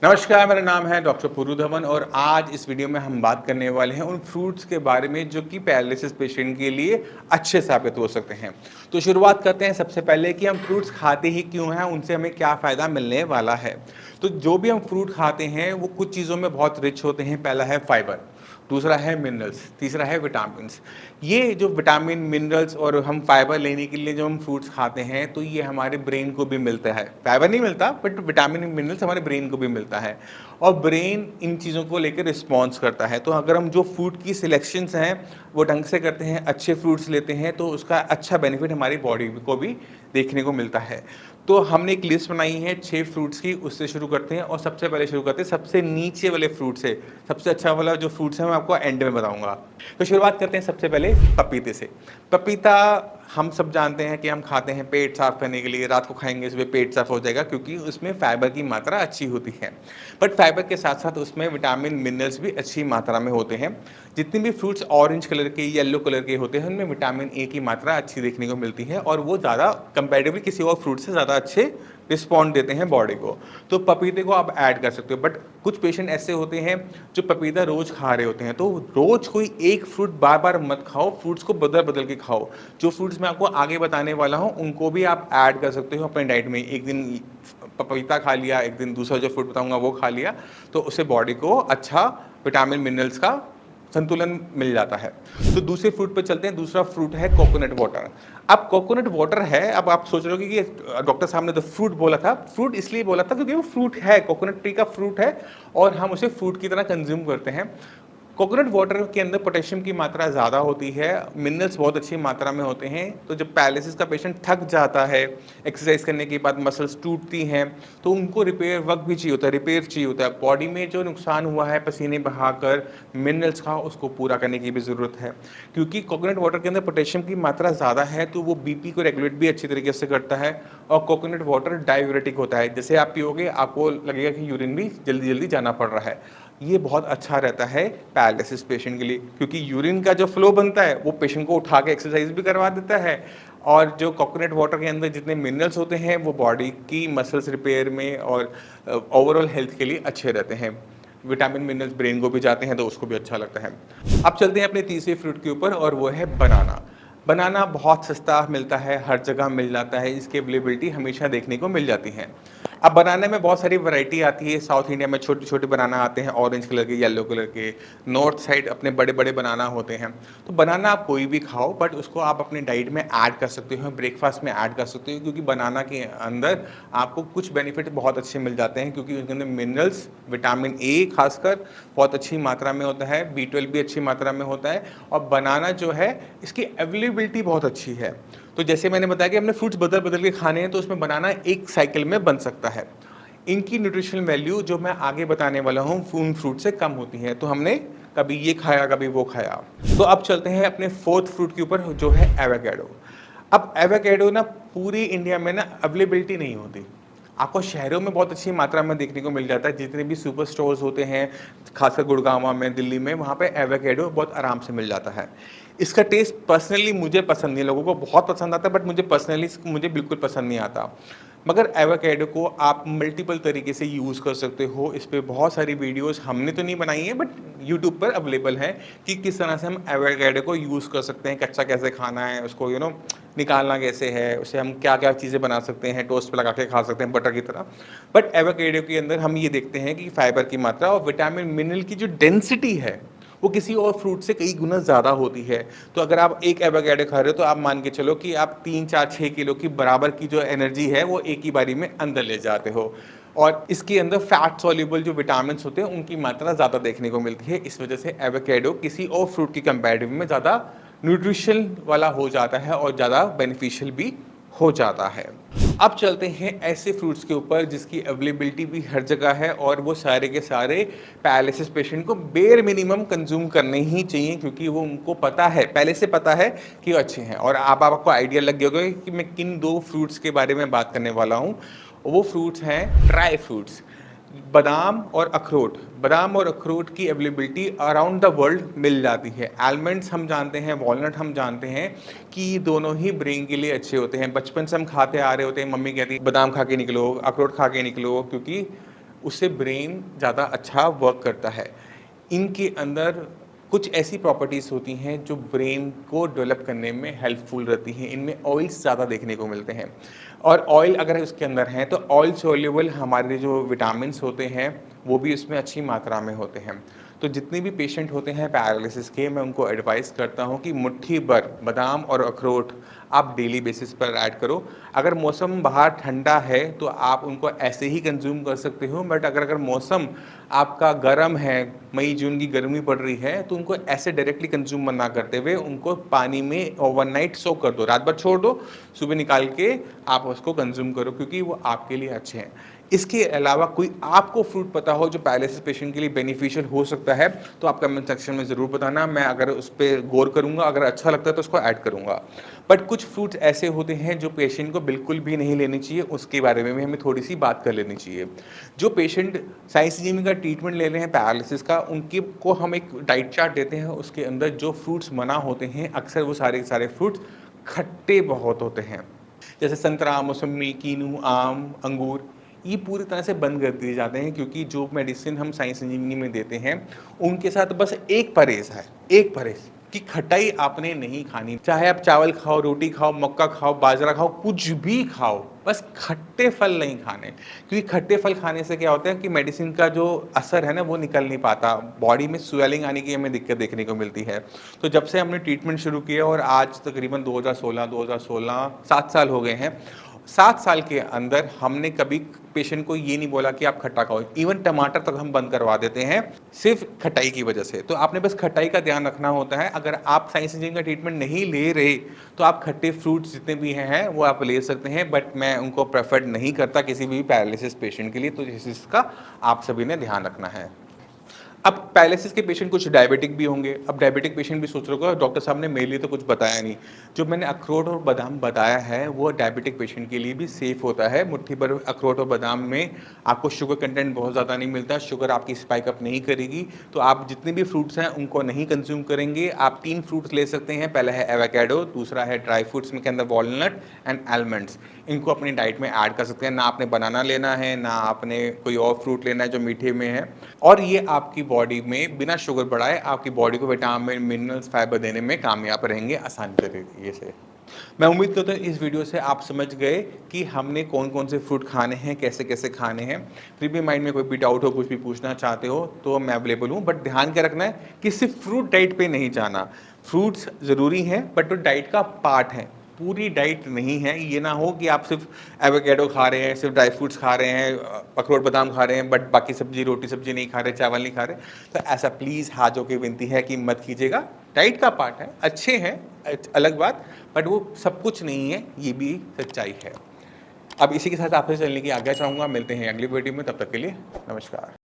नमस्कार, मेरा नाम है डॉक्टर पुरु धवन और आज इस वीडियो में हम बात करने वाले हैं उन फ्रूट्स के बारे में जो कि पैरालिसिस पेशेंट के लिए अच्छे साबित हो सकते हैं। तो शुरुआत करते हैं सबसे पहले कि हम फ्रूट्स खाते ही क्यों हैं, उनसे हमें क्या फ़ायदा मिलने वाला है। तो जो भी हम फ्रूट खाते हैं वो कुछ चीज़ों में बहुत रिच होते हैं। पहला है फाइबर, दूसरा है मिनरल्स, तीसरा है विटामिन्स। ये जो विटामिन, मिनरल्स और हम फाइबर लेने के लिए जो हम फ्रूट्स खाते हैं तो ये हमारे ब्रेन को भी मिलता है। फाइबर नहीं मिलता बट विटामिन, मिनरल्स हमारे ब्रेन को भी मिलता है और ब्रेन इन चीज़ों को लेकर रिस्पॉन्स करता है। तो अगर हम जो फूड की सिलेक्शंस हैं वो ढंग से करते हैं, अच्छे फ्रूट्स लेते हैं तो उसका अच्छा बेनिफिट हमारी बॉडी को भी देखने को मिलता है। तो हमने एक लिस्ट बनाई है 6 फ्रूट्स की, उससे शुरू करते हैं और सबसे पहले शुरू करते हैं सबसे नीचे वाले फ्रूट से। सबसे अच्छा वाला जो फ्रूट्स है मैं आपको एंड में बताऊंगा। तो शुरुआत करते हैं सबसे पहले पपीते से। पपीता हम सब जानते हैं कि हम खाते हैं पेट साफ करने के लिए। रात को खाएंगे सुबह पेट साफ हो जाएगा क्योंकि उसमें फाइबर की मात्रा अच्छी होती है। बट फाइबर के साथ साथ उसमें विटामिन, मिनरल्स भी अच्छी मात्रा में होते हैं। जितने भी फ्रूट्स ऑरेंज कलर के, येलो कलर के होते हैं उनमें विटामिन ए की मात्रा अच्छी देखने को मिलती है और वो ज़्यादा कंपैरेटिवली किसी और फ्रूट से ज़्यादा अच्छे रिस्पॉन्ड देते हैं बॉडी को। तो पपीते को आप ऐड कर सकते हो। बट कुछ पेशेंट ऐसे होते हैं जो पपीता रोज़ खा रहे होते हैं, तो रोज़ कोई एक फ्रूट बार बार मत खाओ, फ्रूट्स को बदल बदल के खाओ। जो फ्रूट्स मैं आपको आगे बताने वाला हूँ उनको भी आप ऐड कर सकते हो अपने डाइट में। एक दिन पपीता खा लिया, एक दिन दूसरा जो फ्रूट बताऊंगा वो खा लिया, तो उससे बॉडी को अच्छा विटामिन, मिनरल्स का संतुलन मिल जाता है। तो दूसरे फ्रूट पे चलते हैं। दूसरा फ्रूट है कोकोनट वाटर। अब कोकोनट वाटर है, अब आप सोच रहे हो कि ये डॉक्टर साहब ने तो फ्रूट बोला था। फ्रूट इसलिए बोला था क्योंकि वो फ्रूट है, कोकोनट ट्री का फ्रूट है और हम उसे फ्रूट की तरह कंज्यूम करते हैं। कोकोनट वाटर के अंदर पोटेशियम की मात्रा ज़्यादा होती है, मिनरल्स बहुत अच्छी मात्रा में होते हैं। तो जब पैरालिसिस का पेशेंट थक जाता है, एक्सरसाइज करने के बाद मसल्स टूटती हैं, तो उनको रिपेयर वर्क भी चाहिए होता है, रिपेयर चाहिए होता है। बॉडी में जो नुकसान हुआ है पसीने बहाकर मिनरल्स का, उसको पूरा करने की भी ज़रूरत है। क्योंकि कोकोनट वाटर के अंदर पोटेशियम की मात्रा ज़्यादा है तो वो बीपी को रेगुलेट भी अच्छी तरीके से करता है और कोकोनट वाटर डायूरेटिक होता है। जैसे आप पियोगे आपको लगेगा कि यूरिन भी जल्दी जल्दी जाना पड़ रहा है। ये बहुत अच्छा रहता है पैरालिसिस पेशेंट के लिए क्योंकि यूरिन का जो फ्लो बनता है वो पेशेंट को उठा के एक्सरसाइज भी करवा देता है और जो कोकोनट वाटर के अंदर जितने मिनरल्स होते हैं वो बॉडी की मसल्स रिपेयर में और ओवरऑल हेल्थ के लिए अच्छे रहते हैं। विटामिन, मिनरल्स ब्रेन को भी जाते हैं तो उसको भी अच्छा लगता है। अब चलते हैं अपने तीसरे फ्रूट के ऊपर और वो है बनाना। बनाना बहुत सस्ता मिलता है, हर जगह मिल जाता है, इसकी अवेलेबिलिटी हमेशा देखने को मिल जाती है। अब बनाने में बहुत सारी वैरायटी आती है। साउथ इंडिया में छोटे छोटे बनाना आते हैं, ऑरेंज कलर के, येलो कलर के। नॉर्थ साइड अपने बड़े बड़े बनाना होते हैं। तो बनाना आप कोई भी खाओ बट उसको आप अपने डाइट में ऐड कर सकते हो, ब्रेकफास्ट में ऐड कर सकते हो क्योंकि बनाना के अंदर आपको कुछ बेनिफिट बहुत अच्छे मिल जाते हैं क्योंकि उनके अंदर मिनरल्स, विटामिन ए खासकर बहुत अच्छी मात्रा में होता है, B12 भी अच्छी मात्रा में होता है और बनाना जो है इसकी अवेलेबिलिटी बहुत अच्छी है। तो जैसे मैंने बताया कि हमने फ्रूट्स बदल बदल के खाने हैं तो उसमें बनाना एक साइकिल में बन सकता है। इनकी न्यूट्रिशनल वैल्यू जो मैं आगे बताने वाला हूँ उन फ्रूट से कम होती है। तो हमने कभी ये खाया कभी वो खाया। तो अब चलते हैं अपने फोर्थ फ्रूट के ऊपर जो है एवोकाडो। अब एवोकाडो ना पूरी इंडिया में ना अवेलेबिलिटी नहीं होती। आपको शहरों में बहुत अच्छी मात्रा में देखने को मिल जाता है। जितने भी सुपर स्टोर्स होते हैं खासकर गुड़गांव में, दिल्ली में, वहाँ पे एवोकाडो बहुत आराम से मिल जाता है। इसका टेस्ट पर्सनली मुझे पसंद नहीं है, लोगों को बहुत पसंद आता है बट मुझे पर्सनली मुझे बिल्कुल पसंद नहीं आता। मगर एवोकाडो को आप मल्टीपल तरीके से यूज़ कर सकते हो। इस पे बहुत सारी वीडियोस हमने तो नहीं बनाई है बट यूट्यूब पर अवेलेबल है कि किस तरह से हम एवोकाडो को यूज़ कर सकते हैं, कच्चा कैसे खाना है, उसको निकालना कैसे है, उससे हम क्या क्या चीज़ें बना सकते हैं, टोस्ट पे लगा के खा सकते हैं बटर की तरह। बट एवोकाडो के अंदर हम ये देखते हैं कि फाइबर की मात्रा और विटामिन, मिनरल की जो डेंसिटी है वो किसी और फ्रूट से कई गुना ज़्यादा होती है। तो अगर आप एक एवोकाडो खा रहे हो तो आप मान के चलो कि आप 3, 4, 6 किलो की बराबर की जो एनर्जी है वो एक ही बारी में अंदर ले जाते हो। और इसके अंदर फैट सॉल्युबल जो विटामिन होते हैं उनकी मात्रा ज़्यादा देखने को मिलती है। इस वजह से एवोकाडो किसी और फ्रूट की कंपैरिटिव में ज़्यादा न्यूट्रिशन वाला हो जाता है और ज़्यादा बेनिफिशियल भी हो जाता है। अब चलते हैं ऐसे फ्रूट्स के ऊपर जिसकी अवेलेबिलिटी भी हर जगह है और वो सारे के सारे पैरालिसिस पेशेंट को बेयर मिनिमम कंज्यूम करने ही चाहिए क्योंकि वो उनको पता है, पहले से पता है कि वो अच्छे हैं। और आपको आइडिया लग गया होगा कि मैं किन 2 फ्रूट्स के बारे में बात करने वाला हूँ। वो फ्रूट्स हैं ड्राई फ्रूट्स, बादाम और अखरोट। बादाम और अखरोट की अवेलेबिलिटी अराउंड द वर्ल्ड मिल जाती है। आलमंड्स हम जानते हैं, वॉलनट हम जानते हैं कि दोनों ही ब्रेन के लिए अच्छे होते हैं। बचपन से हम खाते आ रहे होते हैं, मम्मी कहती है बादाम खा के निकलो, अखरोट खा के निकलो, क्योंकि उससे ब्रेन ज़्यादा अच्छा वर्क करता है। इनके अंदर कुछ ऐसी प्रॉपर्टीज़ होती हैं जो ब्रेन को डेवलप करने में हेल्पफुल रहती हैं। इनमें ऑयल्स ज़्यादा देखने को मिलते हैं और ऑयल अगर उसके अंदर हैं तो ऑयल सोल्यूबल हमारे जो विटामिन्स होते हैं वो भी उसमें अच्छी मात्रा में होते हैं। तो जितने भी पेशेंट होते हैं पैरालिसिस के, मैं उनको एडवाइस करता हूँ कि मुट्ठी भर बादाम और अखरोट आप डेली बेसिस पर ऐड करो। अगर मौसम बाहर ठंडा है तो आप उनको ऐसे ही कंज्यूम कर सकते हो, बट अगर मौसम आपका गर्म है, मई जून की गर्मी पड़ रही है, तो उनको ऐसे डायरेक्टली कंज्यूम ना करते हुए उनको पानी में ओवरनाइट सोक कर दो, रात भर छोड़ दो, सुबह निकाल के आप उसको कंज्यूम करो, क्योंकि वो आपके लिए अच्छे हैं। इसके अलावा कोई आपको फ्रूट पता हो जो पैरालिसिस पेशेंट के लिए बेनिफिशियल हो सकता है तो आप कमेंट सेक्शन में ज़रूर बताना, मैं अगर उस पर गौर करूँगा, अगर अच्छा लगता है तो उसको ऐड करूँगा। बट कुछ फ्रूट्स ऐसे होते हैं जो पेशेंट को बिल्कुल भी नहीं लेनी चाहिए, उसके बारे में भी हमें थोड़ी सी बात कर लेनी चाहिए। जो पेशेंट साइंसिजीमी का ट्रीटमेंट ले रहे हैं पैरालिसिस का, उनके को हम एक डाइट चार्ट देते हैं, उसके अंदर जो फ्रूट्स मना होते हैं अक्सर वो सारे के सारे फ्रूट्स खट्टे बहुत होते हैं, जैसे संतरा, मौसमी, कीनू, आम, अंगूर, ये पूरी तरह से बंद कर दिए जाते हैं, क्योंकि जो मेडिसिन हम साइंस इंजीनियरिंग में देते हैं उनके साथ बस एक परहेज़ है, एक परहेज़ कि खटाई आपने नहीं खानी। चाहे आप चावल खाओ, रोटी खाओ, मक्का खाओ, बाजरा खाओ, कुछ भी खाओ, बस खट्टे फल नहीं खाने। क्योंकि खट्टे फल खाने से क्या होता है कि मेडिसिन का जो असर है ना वो निकल नहीं पाता, बॉडी में स्वेलिंग आने की हमें दिक्कत देखने को मिलती है। तो जब से हमने ट्रीटमेंट शुरू किया और आज तकरीबन 2016 7 साल हो गए हैं, 7 साल के अंदर हमने कभी पेशेंट को ये नहीं बोला कि आप खट्टा खाओ। इवन टमाटर तक हम बंद करवा देते हैं सिर्फ खटाई की वजह से। तो आपने बस खटाई का ध्यान रखना होता है। अगर आप साइंस इंजीनियरिंग का ट्रीटमेंट नहीं ले रहे तो आप खट्टे फ्रूट्स जितने भी हैं वो आप ले सकते हैं, बट मैं उनको प्रेफर नहीं करता किसी भी पैरालिसिस पेशेंट के लिए। तो इसका आप सभी ने ध्यान रखना है। अब पैरालिसिस के पेशेंट कुछ डायबिटिक भी होंगे। अब डायबिटिक पेशेंट भी सोच रहे होगा डॉक्टर साहब ने मेरे लिए तो कुछ बताया नहीं। जो मैंने अखरोट और बादाम बताया है वो डायबिटिक पेशेंट के लिए भी सेफ़ होता है। मुट्ठी भर अखरोट और बादाम में आपको शुगर कंटेंट बहुत ज़्यादा नहीं मिलता, शुगर आपकी स्पाइक अप नहीं करेगी। तो आप जितने भी फ्रूट्स हैं उनको नहीं कंज्यूम करेंगे। आप 3 फ्रूट्स ले सकते हैं, पहला है एवोकाडो, दूसरा है ड्राई फ्रूट्स में के अंदर वॉलनट एंड आलमंड्स। इनको अपनी डाइट में ऐड कर सकते हैं। ना आपने बनाना लेना है, ना आपने कोई और फ्रूट लेना है जो मीठे में है, और ये आपकी बॉडी में बिना शुगर बढ़ाए आपकी बॉडी को विटामिन, मिनरल्स, फाइबर देने में कामयाब रहेंगे आसानी तरीके से। मैं उम्मीद करता हूँ इस वीडियो से आप समझ गए कि हमने कौन कौन से फ्रूट खाने हैं, कैसे कैसे खाने हैं। फिर भी माइंड में कोई भी डाउट हो, कुछ भी पूछना चाहते हो तो मैं अवेलेबल हूँ। बट ध्यान क्या रखना है कि सिर्फ फ्रूट डाइट पे नहीं जाना। फ्रूट्स ज़रूरी हैं बट वो डाइट का पार्ट है, पूरी डाइट नहीं है। ये ना हो कि आप सिर्फ एवोकाडो खा रहे हैं, सिर्फ ड्राई फ्रूट्स खा रहे हैं, अखरोट बादाम खा रहे हैं, बट बाकी सब्जी, रोटी सब्जी नहीं खा रहे, चावल नहीं खा रहे। तो ऐसा प्लीज़ हाथों की विनती है कि मत कीजिएगा। डाइट का पार्ट है, अच्छे हैं, अलग बात, बट वो सब कुछ नहीं है, ये भी सच्चाई है। अब इसी के साथ आपसे चलने की आज्ञा चाहूँगा। मिलते हैं अगली वीडियो में, तब तक के लिए नमस्कार।